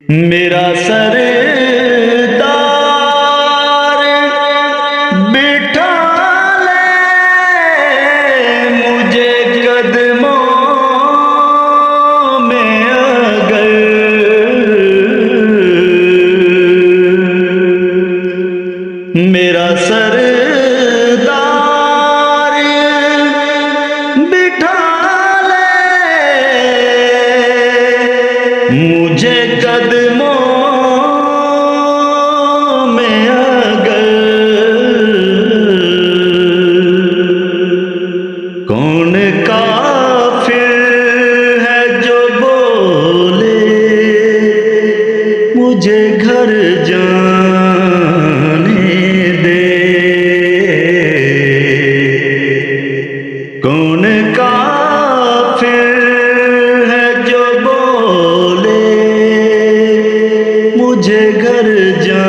मेरा सरदार बिठा ले मुझे कदमों में अगर, मेरा सरदार बिठा मुझे कदमों में अगर, कौन काफिर है जो बोले मुझे घर जाने दे, कौन काफिर मुझे घर जा